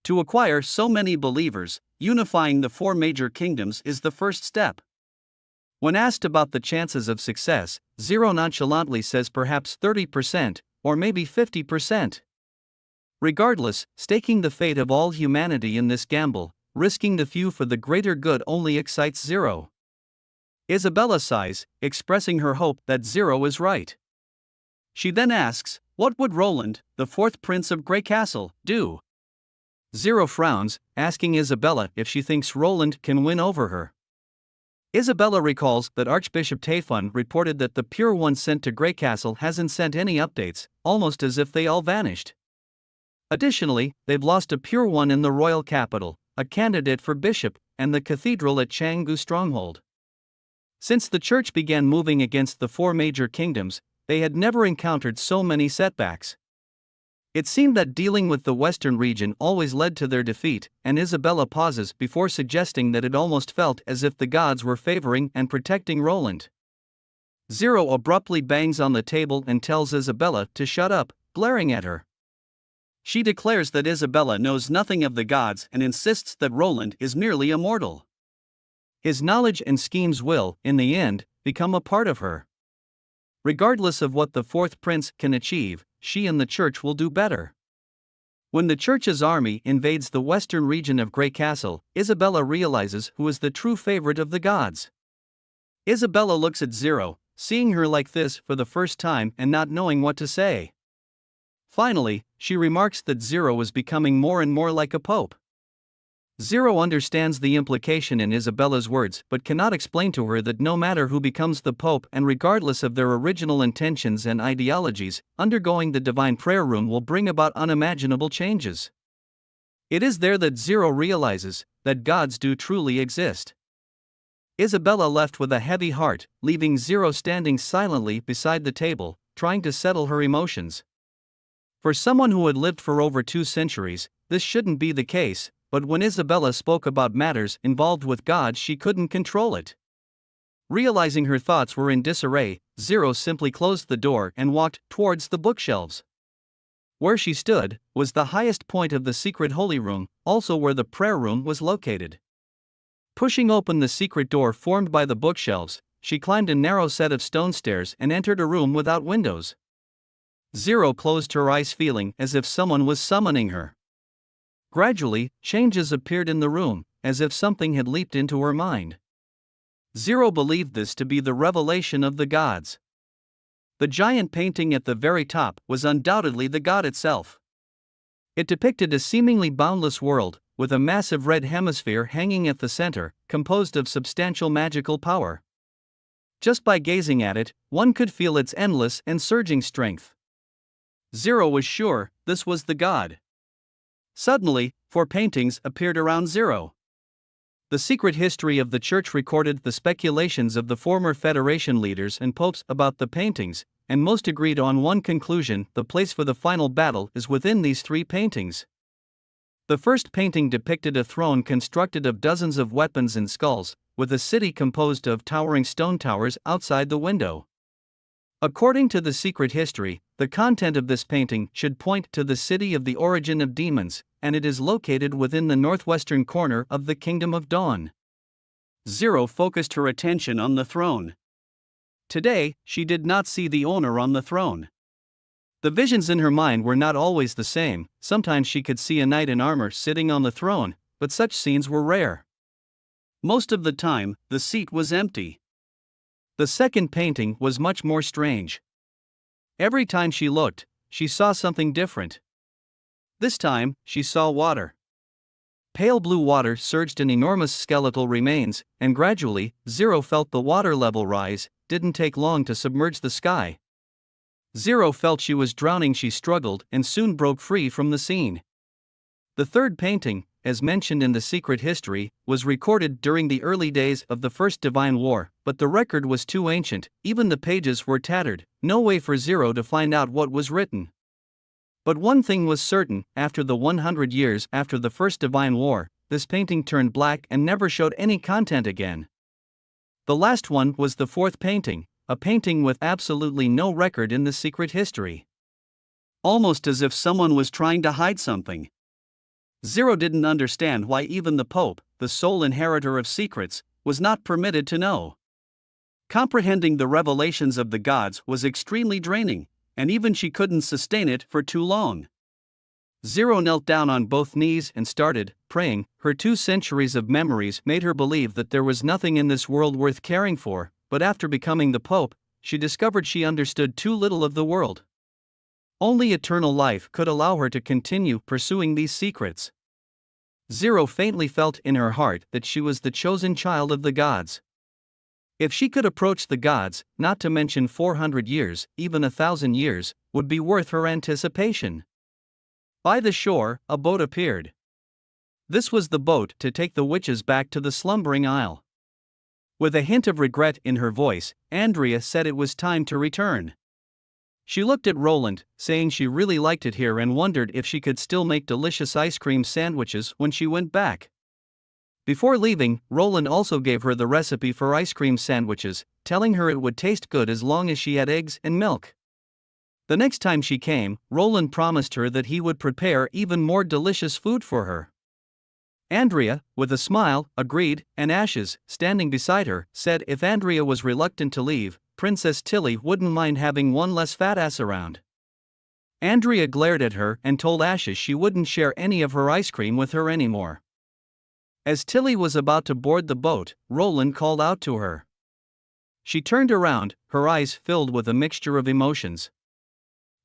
To acquire so many believers, unifying the four major kingdoms is the first step. When asked about the chances of success, Zero nonchalantly says perhaps 30%, or maybe 50%. Regardless, staking the fate of all humanity in this gamble, risking the few for the greater good only excites Zero. Isabella sighs, expressing her hope that Zero is right. She then asks, what would Roland, the fourth prince of Grey Castle, do? Zero frowns, asking Isabella if she thinks Roland can win over her. Isabella recalls that Archbishop Tayfun reported that the Pure One sent to Grey Castle hasn't sent any updates, almost as if they all vanished. Additionally, they've lost a Pure One in the royal capital, a candidate for bishop, and the cathedral at Changgu Stronghold. Since the church began moving against the four major kingdoms, they had never encountered so many setbacks. It seemed that dealing with the western region always led to their defeat, and Isabella pauses before suggesting that it almost felt as if the gods were favoring and protecting Roland. Zero abruptly bangs on the table and tells Isabella to shut up, glaring at her. She declares that Isabella knows nothing of the gods and insists that Roland is merely a mortal. His knowledge and schemes will, in the end, become a part of her. Regardless of what the fourth prince can achieve, she and the church will do better. When the church's army invades the western region of Grey Castle, Isabella realizes who is the true favorite of the gods. Isabella looks at Zero, seeing her like this for the first time and not knowing what to say. Finally, she remarks that Zero is becoming more and more like a pope. Zero understands the implication in Isabella's words but cannot explain to her that no matter who becomes the pope and regardless of their original intentions and ideologies, undergoing the divine prayer room will bring about unimaginable changes. It is there that Zero realizes that gods do truly exist. Isabella left with a heavy heart, leaving Zero standing silently beside the table, trying to settle her emotions. For someone who had lived for over 2 centuries, this shouldn't be the case. But when Isabella spoke about matters involved with God, she couldn't control it. Realizing her thoughts were in disarray, Zero simply closed the door and walked towards the bookshelves. Where she stood was the highest point of the secret holy room, also where the prayer room was located. Pushing open the secret door formed by the bookshelves, she climbed a narrow set of stone stairs and entered a room without windows. Zero closed her eyes, feeling as if someone was summoning her. Gradually, changes appeared in the room, as if something had leaped into her mind. Zero believed this to be the revelation of the gods. The giant painting at the very top was undoubtedly the god itself. It depicted a seemingly boundless world, with a massive red hemisphere hanging at the center, composed of substantial magical power. Just by gazing at it, one could feel its endless and surging strength. Zero was sure this was the god. Suddenly, 4 paintings appeared around Zero. The secret history of the church recorded the speculations of the former Federation leaders and popes about the paintings, and most agreed on one conclusion: the place for the final battle is within these 3 paintings. The first painting depicted a throne constructed of dozens of weapons and skulls, with a city composed of towering stone towers outside the window. According to the secret history, the content of this painting should point to the city of the origin of demons, and it is located within the northwestern corner of the Kingdom of Dawn. Zero focused her attention on the throne. Today, she did not see the owner on the throne. The visions in her mind were not always the same. Sometimes she could see a knight in armor sitting on the throne, but such scenes were rare. Most of the time, the seat was empty. The second painting was much more strange. Every time she looked, she saw something different. This time, she saw water. Pale blue water surged in enormous skeletal remains, and gradually, Zero felt the water level rise. Didn't take long to submerge the sky. Zero felt she was drowning. She struggled and soon broke free from the scene. The third painting, as mentioned in the secret history, was recorded during the early days of the First Divine War, but the record was too ancient, even the pages were tattered, no way for Zero to find out what was written. But one thing was certain: after the 100 years after the First Divine War, this painting turned black and never showed any content again. The last one was the fourth painting, a painting with absolutely no record in the secret history. Almost as if someone was trying to hide something. Zero didn't understand why even the Pope, the sole inheritor of secrets, was not permitted to know. Comprehending the revelations of the gods was extremely draining, and even she couldn't sustain it for too long. Zero knelt down on both knees and started praying. Her 2 centuries of memories made her believe that there was nothing in this world worth caring for, but after becoming the Pope, she discovered she understood too little of the world. Only eternal life could allow her to continue pursuing these secrets. Zero faintly felt in her heart that she was the chosen child of the gods. If she could approach the gods, not to mention 400 years, even 1,000 years, would be worth her anticipation. By the shore, a boat appeared. This was the boat to take the witches back to the slumbering isle. With a hint of regret in her voice, Andrea said it was time to return. She looked at Roland, saying she really liked it here and wondered if she could still make delicious ice cream sandwiches when she went back. Before leaving, Roland also gave her the recipe for ice cream sandwiches, telling her it would taste good as long as she had eggs and milk. The next time she came, Roland promised her that he would prepare even more delicious food for her. Andrea, with a smile, agreed, and Ashes, standing beside her, said if Andrea was reluctant to leave, Princess Tilly wouldn't mind having one less fat ass around. Andrea glared at her and told Ashes she wouldn't share any of her ice cream with her anymore. As Tilly was about to board the boat, Roland called out to her. She turned around, her eyes filled with a mixture of emotions.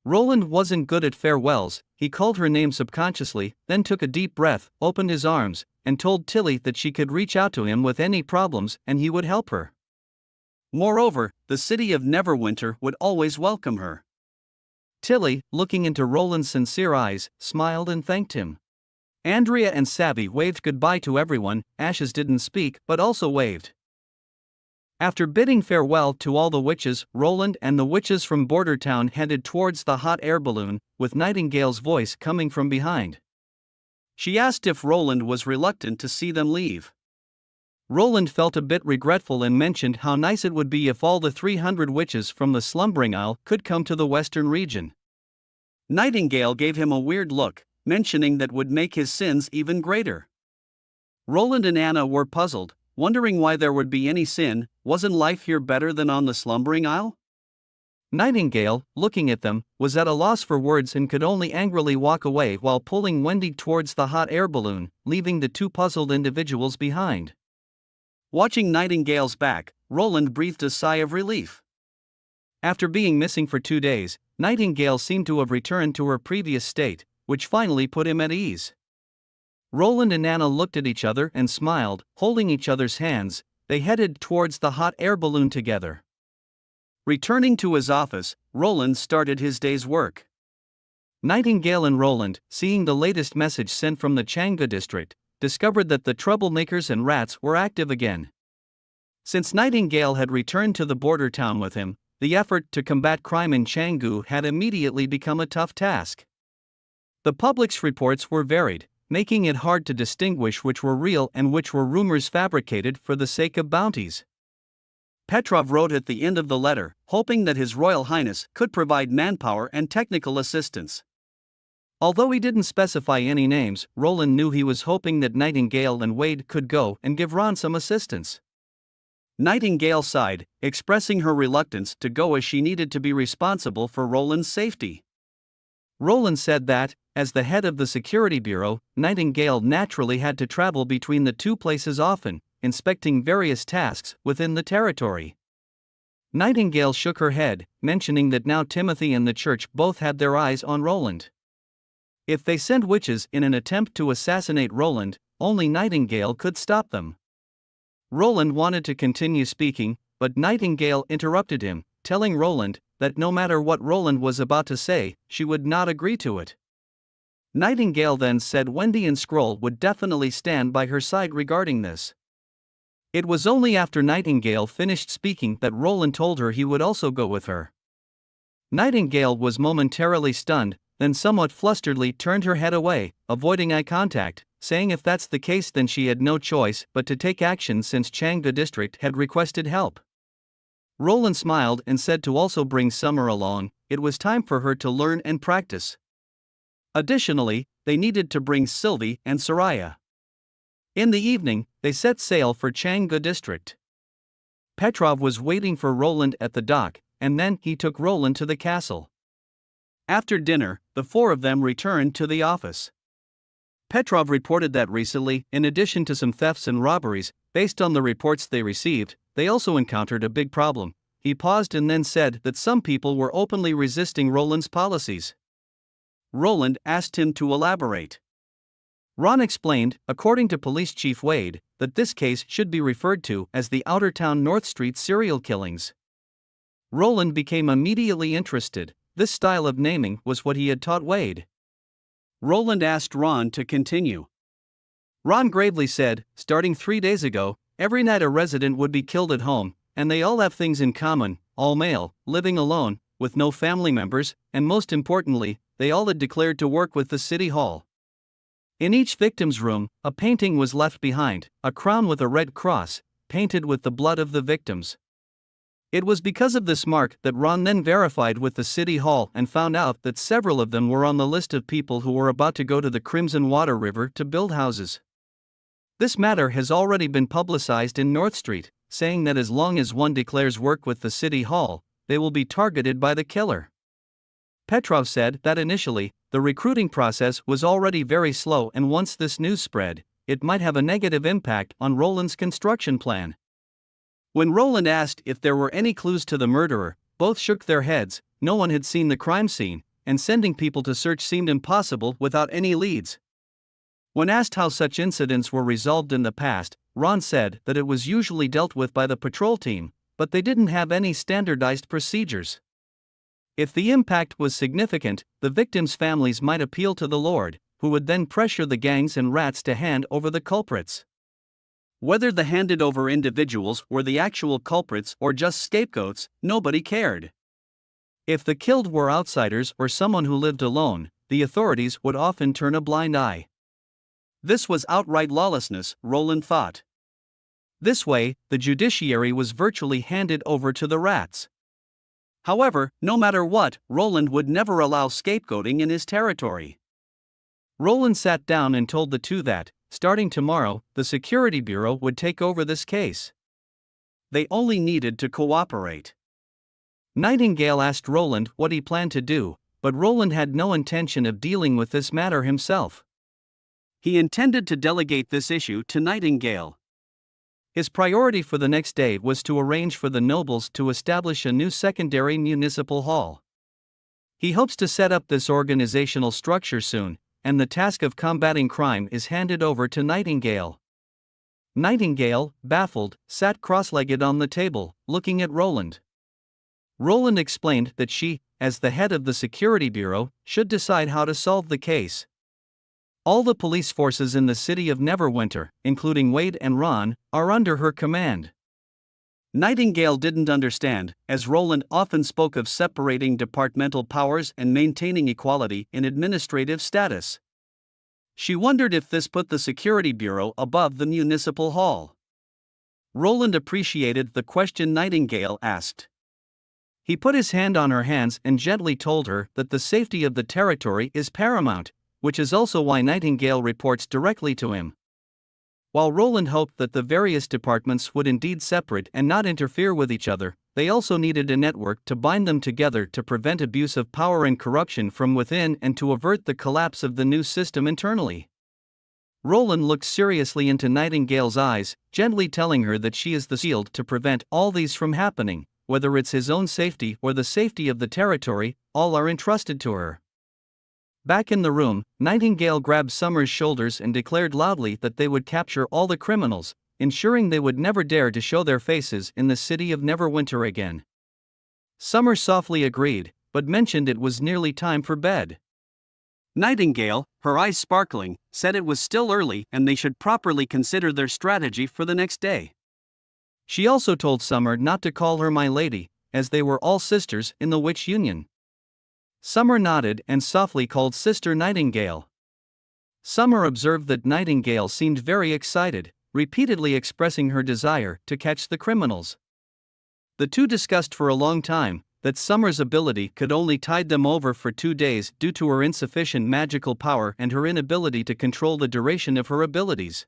Roland wasn't good at farewells. He called her name subconsciously, then took a deep breath, opened his arms, and told Tilly that she could reach out to him with any problems and he would help her. Moreover, the city of Neverwinter would always welcome her. Tilly, looking into Roland's sincere eyes, smiled and thanked him. Andrea and Savvy waved goodbye to everyone. Ashes didn't speak but also waved. After bidding farewell to all the witches, Roland and the witches from Border Town headed towards the hot air balloon, with Nightingale's voice coming from behind. She asked if Roland was reluctant to see them leave. Roland felt a bit regretful and mentioned how nice it would be if all the 300 witches from the Slumbering Isle could come to the western region. Nightingale gave him a weird look, mentioning that would make his sins even greater. Roland and Anna were puzzled, wondering why there would be any sin. Wasn't life here better than on the Slumbering Isle? Nightingale, looking at them, was at a loss for words and could only angrily walk away while pulling Wendy towards the hot air balloon, leaving the 2 puzzled individuals behind. Watching Nightingale's back, Roland breathed a sigh of relief. After being missing for 2 days, Nightingale seemed to have returned to her previous state, which finally put him at ease. Roland and Anna looked at each other and smiled, holding each other's hands. They headed towards the hot air balloon together. Returning to his office, Roland started his day's work. Nightingale and Roland, seeing the latest message sent from the Changga district, discovered that the troublemakers and rats were active again. Since Nightingale had returned to the border town with him, the effort to combat crime in Canggu had immediately become a tough task. The public's reports were varied, making it hard to distinguish which were real and which were rumors fabricated for the sake of bounties. Petrov wrote at the end of the letter, hoping that His Royal Highness could provide manpower and technical assistance. Although he didn't specify any names, Roland knew he was hoping that Nightingale and Wade could go and give Ron some assistance. Nightingale sighed, expressing her reluctance to go as she needed to be responsible for Roland's safety. Roland said that, as the head of the security bureau, Nightingale naturally had to travel between the 2 places often, inspecting various tasks within the territory. Nightingale shook her head, mentioning that now Timothy and the church both had their eyes on Roland. If they sent witches in an attempt to assassinate Roland, only Nightingale could stop them. Roland wanted to continue speaking, but Nightingale interrupted him, telling Roland that no matter what Roland was about to say, she would not agree to it. Nightingale then said Wendy and Scroll would definitely stand by her side regarding this. It was only after Nightingale finished speaking that Roland told her he would also go with her. Nightingale was momentarily stunned, then somewhat flusteredly turned her head away, avoiding eye contact, saying if that's the case then she had no choice but to take action since Changde district had requested help. Roland smiled and said to also bring Summer along. It was time for her to learn and practice. Additionally, they needed to bring Sylvie and Soraya. In the evening, they set sail for Changde district. Petrov was waiting for Roland at the dock, and then he took Roland to the castle. After dinner, the four of them returned to the office. Petrov reported that recently, in addition to some thefts and robberies, based on the reports they received, they also encountered a big problem. He paused and then said that some people were openly resisting Roland's policies. Roland asked him to elaborate. Ron explained, according to Police Chief Wade, that this case should be referred to as the Outertown North Street serial killings. Roland became immediately interested. This style of naming was what he had taught Wade. Roland asked Ron to continue. Ron gravely said, starting 3 days ago, every night a resident would be killed at home, and they all have things in common, all male, living alone, with no family members, and most importantly, they all had declared to work with the city hall. In each victim's room, a painting was left behind, a crown with a red cross, painted with the blood of the victims. It was because of this mark that Ron then verified with the city hall and found out that several of them were on the list of people who were about to go to the Crimson Water River to build houses. This matter has already been publicized in North Street, saying that as long as one declares work with the city hall, they will be targeted by the killer. Petrov said that initially, the recruiting process was already very slow, and once this news spread, it might have a negative impact on Roland's construction plan. When Roland asked if there were any clues to the murderer, both shook their heads. No one had seen the crime scene, and sending people to search seemed impossible without any leads. When asked how such incidents were resolved in the past, Ron said that it was usually dealt with by the patrol team, but they didn't have any standardized procedures. If the impact was significant, the victims' families might appeal to the Lord, who would then pressure the gangs and rats to hand over the culprits. Whether the handed over individuals were the actual culprits or just scapegoats, nobody cared. If the killed were outsiders or someone who lived alone, the authorities would often turn a blind eye. This was outright lawlessness, Roland thought. This way, the judiciary was virtually handed over to the rats. However, no matter what, Roland would never allow scapegoating in his territory. Roland sat down and told the two that, starting tomorrow, the Security Bureau would take over this case. They only needed to cooperate. Nightingale asked Roland what he planned to do, but Roland had no intention of dealing with this matter himself. He intended to delegate this issue to Nightingale. His priority for the next day was to arrange for the nobles to establish a new secondary municipal hall. He hopes to set up this organizational structure soon, and the task of combating crime is handed over to Nightingale. Nightingale, baffled, sat cross-legged on the table, looking at Roland. Roland explained that she, as the head of the Security Bureau, should decide how to solve the case. All the police forces in the city of Neverwinter, including Wade and Ron, are under her command. Nightingale didn't understand, as Roland often spoke of separating departmental powers and maintaining equality in administrative status. She wondered if this put the Security Bureau above the municipal hall. Roland appreciated the question Nightingale asked. He put his hand on her hands and gently told her that the safety of the territory is paramount, which is also why Nightingale reports directly to him. While Roland hoped that the various departments would indeed separate and not interfere with each other, they also needed a network to bind them together to prevent abuse of power and corruption from within and to avert the collapse of the new system internally. Roland looked seriously into Nightingale's eyes, gently telling her that she is the shield to prevent all these from happening, whether it's his own safety or the safety of the territory, all are entrusted to her. Back in the room, Nightingale grabbed Summer's shoulders and declared loudly that they would capture all the criminals, ensuring they would never dare to show their faces in the city of Neverwinter again. Summer softly agreed, but mentioned it was nearly time for bed. Nightingale, her eyes sparkling, said it was still early and they should properly consider their strategy for the next day. She also told Summer not to call her my lady, as they were all sisters in the witch union. Summer nodded and softly called Sister Nightingale. Summer observed that Nightingale seemed very excited, repeatedly expressing her desire to catch the criminals. The two discussed for a long time that Summer's ability could only tide them over for 2 days due to her insufficient magical power and her inability to control the duration of her abilities.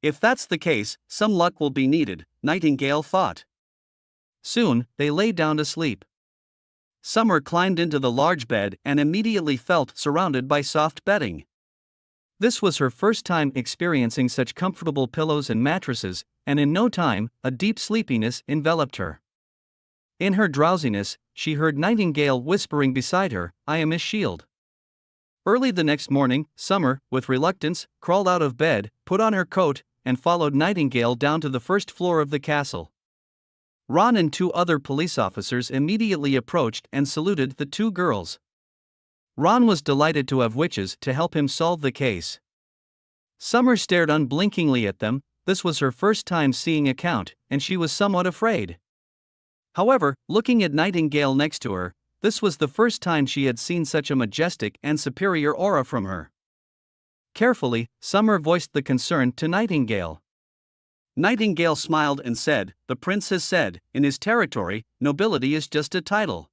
If that's the case, some luck will be needed, Nightingale thought. Soon, they lay down to sleep. Summer climbed into the large bed and immediately felt surrounded by soft bedding. This was her first time experiencing such comfortable pillows and mattresses, and in no time, a deep sleepiness enveloped her. In her drowsiness, she heard Nightingale whispering beside her, "I am his shield." Early the next morning, Summer, with reluctance, crawled out of bed, put on her coat, and followed Nightingale down to the first floor of the castle. Ron and 2 other police officers immediately approached and saluted the 2 girls. Ron was delighted to have witches to help him solve the case. Summer stared unblinkingly at them. This was her first time seeing a count, and she was somewhat afraid. However, looking at Nightingale next to her, this was the first time she had seen such a majestic and superior aura from her. Carefully, Summer voiced the concern to Nightingale. Nightingale smiled and said, "The prince has said, in his territory, nobility is just a title.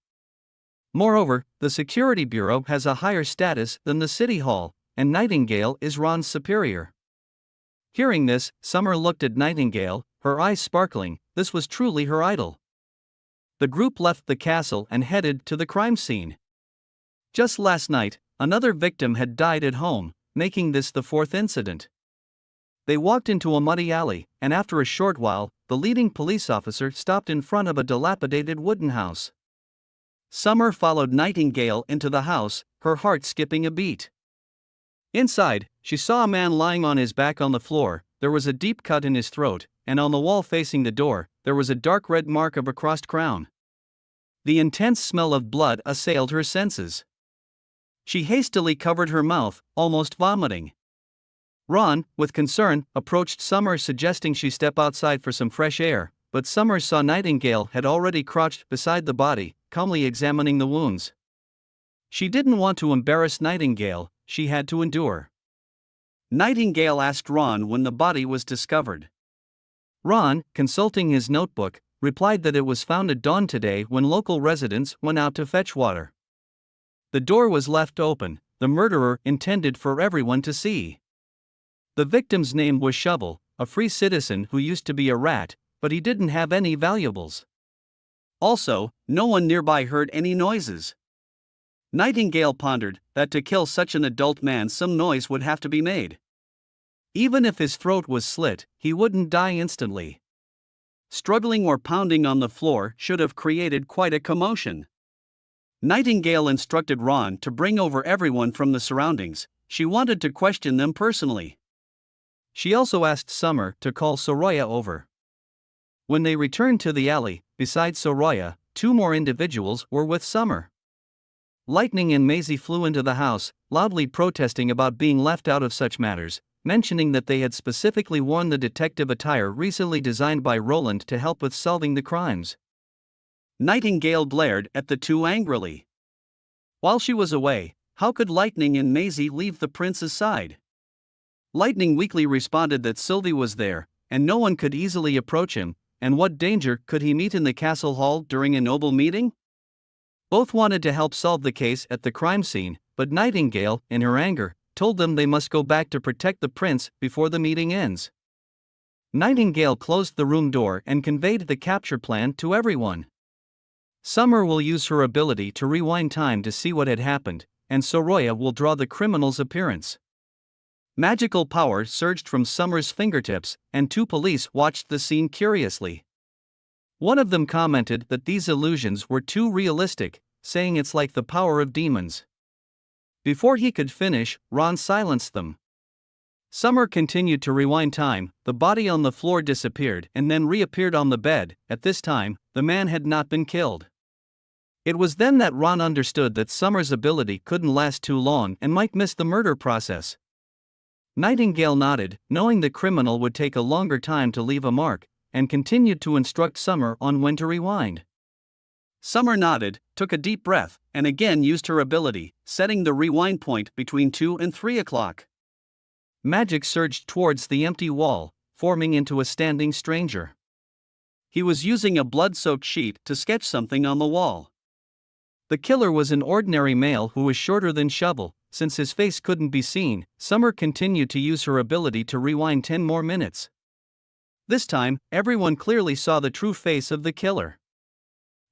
Moreover, the security bureau has a higher status than the city hall, and Nightingale is Ron's superior." Hearing this, Summer looked at Nightingale, her eyes sparkling. This was truly her idol. The group left the castle and headed to the crime scene. Just last night, another victim had died at home, making this the 4th incident. They walked into a muddy alley, and after a short while, the leading police officer stopped in front of a dilapidated wooden house. Summer followed Nightingale into the house, her heart skipping a beat. Inside, she saw a man lying on his back on the floor. There was a deep cut in his throat, and on the wall facing the door, there was a dark red mark of a crossed crown. The intense smell of blood assailed her senses. She hastily covered her mouth, almost vomiting. Ron, with concern, approached Summer, suggesting she step outside for some fresh air, but Summer saw Nightingale had already crouched beside the body, calmly examining the wounds. She didn't want to embarrass Nightingale, she had to endure. Nightingale asked Ron when the body was discovered. Ron, consulting his notebook, replied that it was found at dawn today when local residents went out to fetch water. The door was left open, the murderer intended for everyone to see. The victim's name was Shovel, a free citizen who used to be a rat, but he didn't have any valuables. Also, no one nearby heard any noises. Nightingale pondered that to kill such an adult man some noise would have to be made. Even if his throat was slit, he wouldn't die instantly. Struggling or pounding on the floor should have created quite a commotion. Nightingale instructed Ron to bring over everyone from the surroundings. She wanted to question them personally. She also asked Summer to call Soraya over. When they returned to the alley, besides Soraya, 2 more individuals were with Summer. Lightning and Maisie flew into the house, loudly protesting about being left out of such matters, mentioning that they had specifically worn the detective attire recently designed by Roland to help with solving the crimes. Nightingale glared at the 2 angrily. While she was away, how could Lightning and Maisie leave the prince's side? Lightning weakly responded that Sylvie was there, and no one could easily approach him, and what danger could he meet in the castle hall during a noble meeting? Both wanted to help solve the case at the crime scene, but Nightingale, in her anger, told them they must go back to protect the prince before the meeting ends. Nightingale closed the room door and conveyed the capture plan to everyone. Summer will use her ability to rewind time to see what had happened, and Soraya will draw the criminal's appearance. Magical power surged from Summer's fingertips, and 2 police watched the scene curiously. One of them commented that these illusions were too realistic, saying it's like the power of demons. Before he could finish, Ron silenced them. Summer continued to rewind time. The body on the floor disappeared and then reappeared on the bed. At this time, the man had not been killed. It was then that Ron understood that Summer's ability couldn't last too long and might miss the murder process. Nightingale nodded, knowing the criminal would take a longer time to leave a mark, and continued to instruct Summer on when to rewind. Summer nodded, took a deep breath, and again used her ability, setting the rewind point between 2 and 3 o'clock. Magic surged towards the empty wall, forming into a standing stranger. He was using a blood-soaked sheet to sketch something on the wall. The killer was an ordinary male who was shorter than Shovel. Since his face couldn't be seen, Summer continued to use her ability to rewind 10 more minutes. This time, everyone clearly saw the true face of the killer.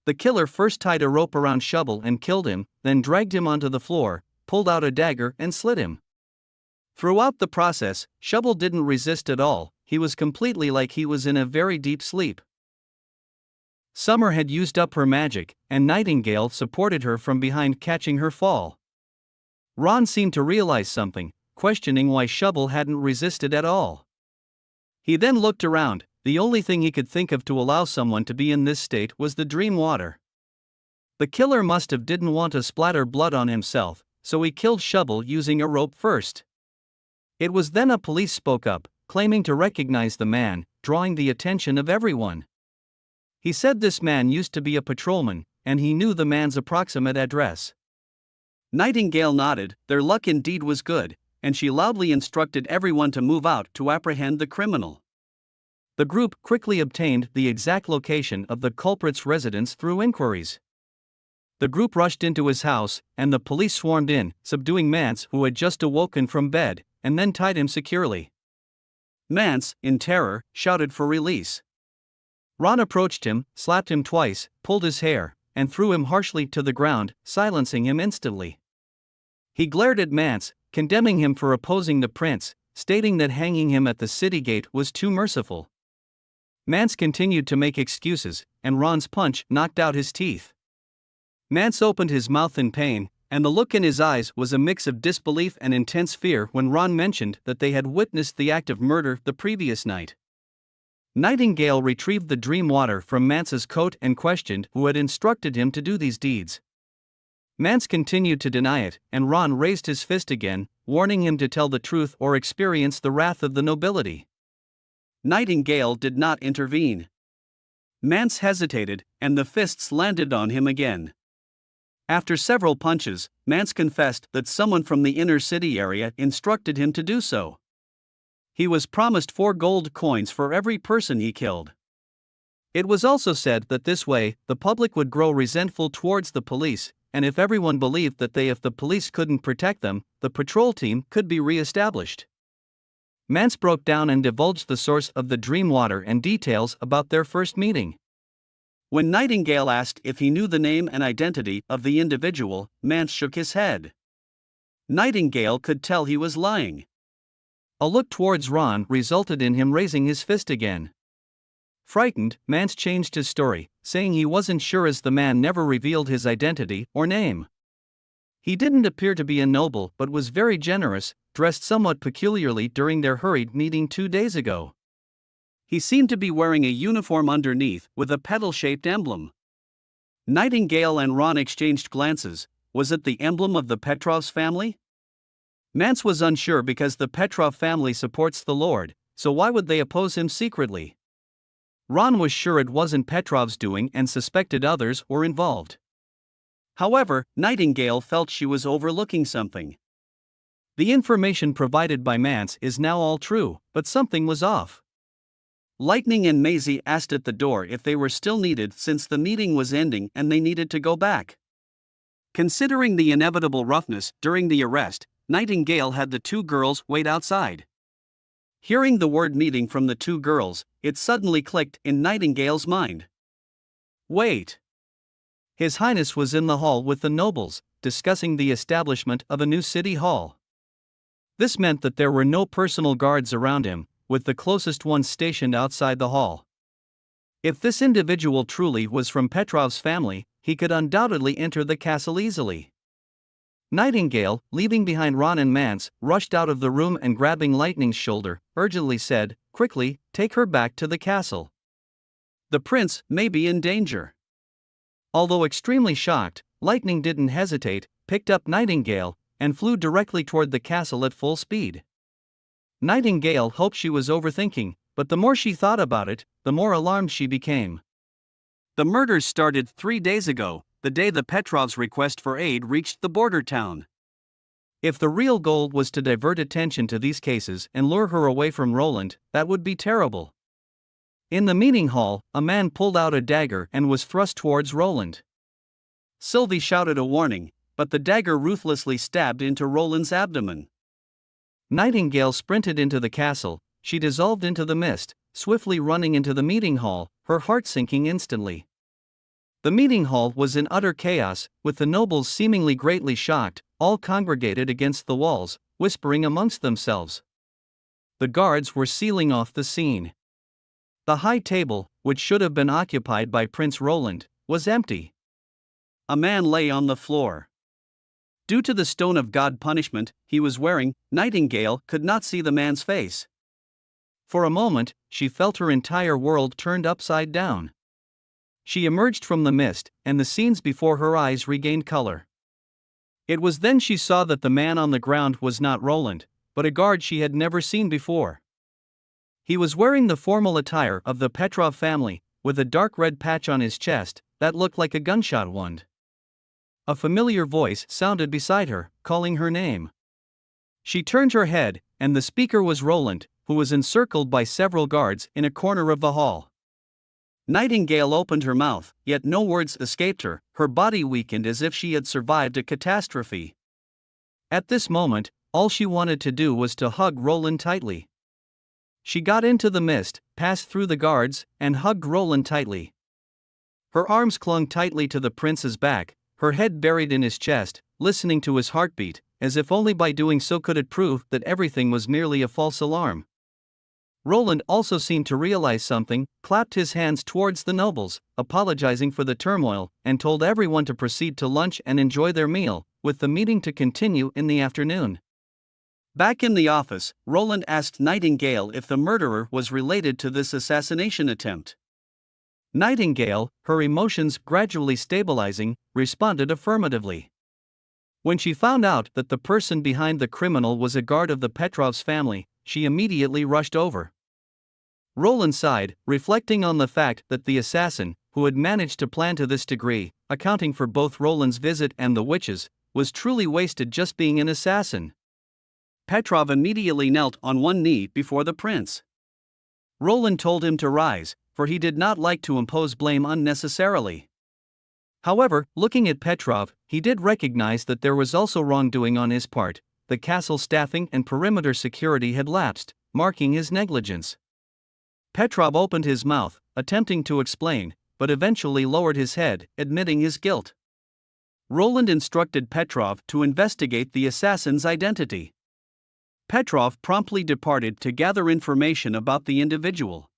The killer first tied a rope around Shovel and killed him, then dragged him onto the floor, pulled out a dagger and slit him. Throughout the process, Shovel didn't resist at all. He was completely like he was in a very deep sleep. Summer had used up her magic, and Nightingale supported her from behind, catching her fall. Ron seemed to realize something, questioning why Shovel hadn't resisted at all. He then looked around. The only thing he could think of to allow someone to be in this state was the dream water. The killer must have didn't want to splatter blood on himself, so he killed Shovel using a rope first. It was then a police spoke up, claiming to recognize the man, drawing the attention of everyone. He said this man used to be a patrolman, and he knew the man's approximate address. Nightingale nodded. Their luck indeed was good, and she loudly instructed everyone to move out to apprehend the criminal. The group quickly obtained the exact location of the culprit's residence through inquiries. The group rushed into his house, and the police swarmed in, subduing Mance, who had just awoken from bed, and then tied him securely. Mance, in terror, shouted for release. Ron approached him, slapped him twice, pulled his hair, and threw him harshly to the ground, silencing him instantly. He glared at Mance, condemning him for opposing the prince, stating that hanging him at the city gate was too merciful. Mance continued to make excuses, and Ron's punch knocked out his teeth. Mance opened his mouth in pain, and the look in his eyes was a mix of disbelief and intense fear when Ron mentioned that they had witnessed the act of murder the previous night. Nightingale retrieved the dream water from Mance's coat and questioned who had instructed him to do these deeds. Mance continued to deny it, and Ron raised his fist again, warning him to tell the truth or experience the wrath of the nobility. Nightingale did not intervene. Mance hesitated, and the fists landed on him again. After several punches, Mance confessed that someone from the inner city area instructed him to do so. He was promised 4 gold coins for every person he killed. It was also said that this way, the public would grow resentful towards the police, and if everyone believed that if the police couldn't protect them, the patrol team could be re-established. Mance broke down and divulged the source of the dream water and details about their first meeting. When Nightingale asked if he knew the name and identity of the individual, Mance shook his head. Nightingale could tell he was lying. A look towards Ron resulted in him raising his fist again. Frightened, Mance changed his story, saying he wasn't sure as the man never revealed his identity or name. He didn't appear to be a noble but was very generous, dressed somewhat peculiarly during their hurried meeting 2 days ago. He seemed to be wearing a uniform underneath with a petal-shaped emblem. Nightingale and Ron exchanged glances. Was it the emblem of the Petrovs family? Mance was unsure because the Petrov family supports the Lord, so why would they oppose him secretly? Ron was sure it wasn't Petrov's doing and suspected others were involved. However, Nightingale felt she was overlooking something. The information provided by Mance is now all true, but something was off. Lightning and Maisie asked at the door if they were still needed since the meeting was ending and they needed to go back. Considering the inevitable roughness during the arrest, Nightingale had the 2 girls wait outside. Hearing the word meeting from the 2 girls, it suddenly clicked in Nightingale's mind. Wait. His Highness was in the hall with the nobles, discussing the establishment of a new city hall. This meant that there were no personal guards around him, with the closest ones stationed outside the hall. If this individual truly was from Petrov's family, he could undoubtedly enter the castle easily. Nightingale, leaving behind Ron and Mance, rushed out of the room and grabbing Lightning's shoulder, urgently said, "Quickly, take her back to the castle. The prince may be in danger." Although extremely shocked, Lightning didn't hesitate, picked up Nightingale, and flew directly toward the castle at full speed. Nightingale hoped she was overthinking, but the more she thought about it, the more alarmed she became. The murders started 3 days ago, the day the Petrovs' request for aid reached the border town. If the real goal was to divert attention to these cases and lure her away from Roland, that would be terrible. In the meeting hall, a man pulled out a dagger and was thrust towards Roland. Sylvie shouted a warning, but the dagger ruthlessly stabbed into Roland's abdomen. Nightingale sprinted into the castle. She dissolved into the mist, swiftly running into the meeting hall, her heart sinking instantly. The meeting hall was in utter chaos, with the nobles seemingly greatly shocked, all congregated against the walls, whispering amongst themselves. The guards were sealing off the scene. The high table, which should have been occupied by Prince Roland, was empty. A man lay on the floor. Due to the stone of God punishment he was wearing, Nightingale could not see the man's face. For a moment, she felt her entire world turned upside down. She emerged from the mist, and the scenes before her eyes regained color. It was then she saw that the man on the ground was not Roland, but a guard she had never seen before. He was wearing the formal attire of the Petrov family, with a dark red patch on his chest that looked like a gunshot wound. A familiar voice sounded beside her, calling her name. She turned her head, and the speaker was Roland, who was encircled by several guards in a corner of the hall. Nightingale opened her mouth, yet no words escaped her. Her body weakened as if she had survived a catastrophe. At this moment, all she wanted to do was to hug Roland tightly. She got into the mist, passed through the guards, and hugged Roland tightly. Her arms clung tightly to the prince's back, her head buried in his chest, listening to his heartbeat, as if only by doing so could it prove that everything was merely a false alarm. Roland also seemed to realize something, clapped his hands towards the nobles, apologizing for the turmoil, and told everyone to proceed to lunch and enjoy their meal, with the meeting to continue in the afternoon. Back in the office, Roland asked Nightingale if the murderer was related to this assassination attempt. Nightingale, her emotions gradually stabilizing, responded affirmatively. When she found out that the person behind the criminal was a guard of the Petrovs family, she immediately rushed over. Roland sighed, reflecting on the fact that the assassin, who had managed to plan to this degree, accounting for both Roland's visit and the witches, was truly wasted just being an assassin. Petrov immediately knelt on one knee before the prince. Roland told him to rise, for he did not like to impose blame unnecessarily. However, looking at Petrov, he did recognize that there was also wrongdoing on his part. The castle staffing and perimeter security had lapsed, marking his negligence. Petrov opened his mouth, attempting to explain, but eventually lowered his head, admitting his guilt. Roland instructed Petrov to investigate the assassin's identity. Petrov promptly departed to gather information about the individual.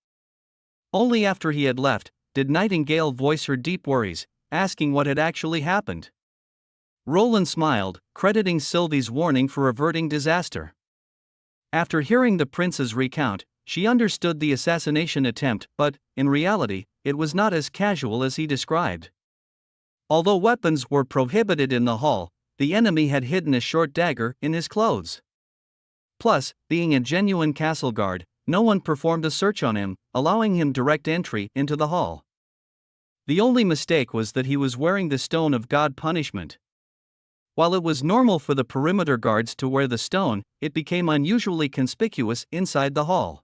Only after he had left, did Nightingale voice her deep worries, asking what had actually happened. Roland smiled, crediting Sylvie's warning for averting disaster. After hearing the prince's recount, she understood the assassination attempt, but, in reality, it was not as casual as he described. Although weapons were prohibited in the hall, the enemy had hidden a short dagger in his clothes. Plus, being a genuine castle guard, no one performed a search on him, allowing him direct entry into the hall. The only mistake was that he was wearing the stone of God punishment. While it was normal for the perimeter guards to wear the stone, it became unusually conspicuous inside the hall.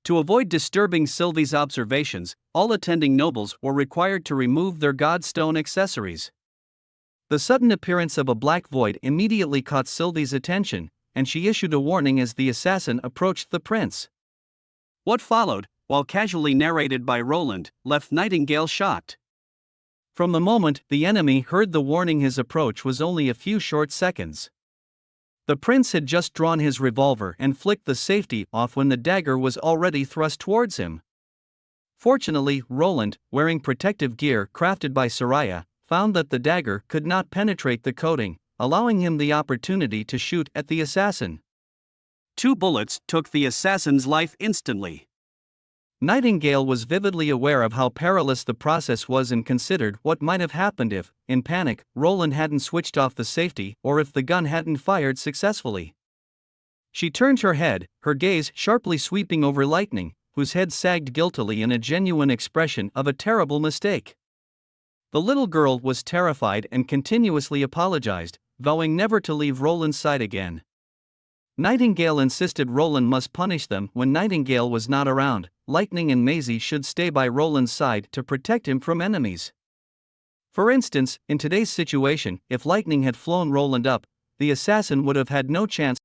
To avoid disturbing Sylvie's observations, all attending nobles were required to remove their godstone accessories. The sudden appearance of a black void immediately caught Sylvie's attention, and she issued a warning as the assassin approached the prince. What followed, while casually narrated by Roland, left Nightingale shocked. From the moment the enemy heard the warning, his approach was only a few short seconds. The prince had just drawn his revolver and flicked the safety off when the dagger was already thrust towards him. Fortunately, Roland, wearing protective gear crafted by Soraya, found that the dagger could not penetrate the coating, allowing him the opportunity to shoot at the assassin. 2 bullets took the assassin's life instantly. Nightingale was vividly aware of how perilous the process was and considered what might have happened if, in panic, Roland hadn't switched off the safety or if the gun hadn't fired successfully. She turned her head, her gaze sharply sweeping over Lightning, whose head sagged guiltily in a genuine expression of a terrible mistake. The little girl was terrified and continuously apologized, vowing never to leave Roland's side again. Nightingale insisted Roland must punish them when Nightingale was not around. Lightning and Maisie should stay by Roland's side to protect him from enemies. For instance, in today's situation, if Lightning had flown Roland up, the assassin would have had no chance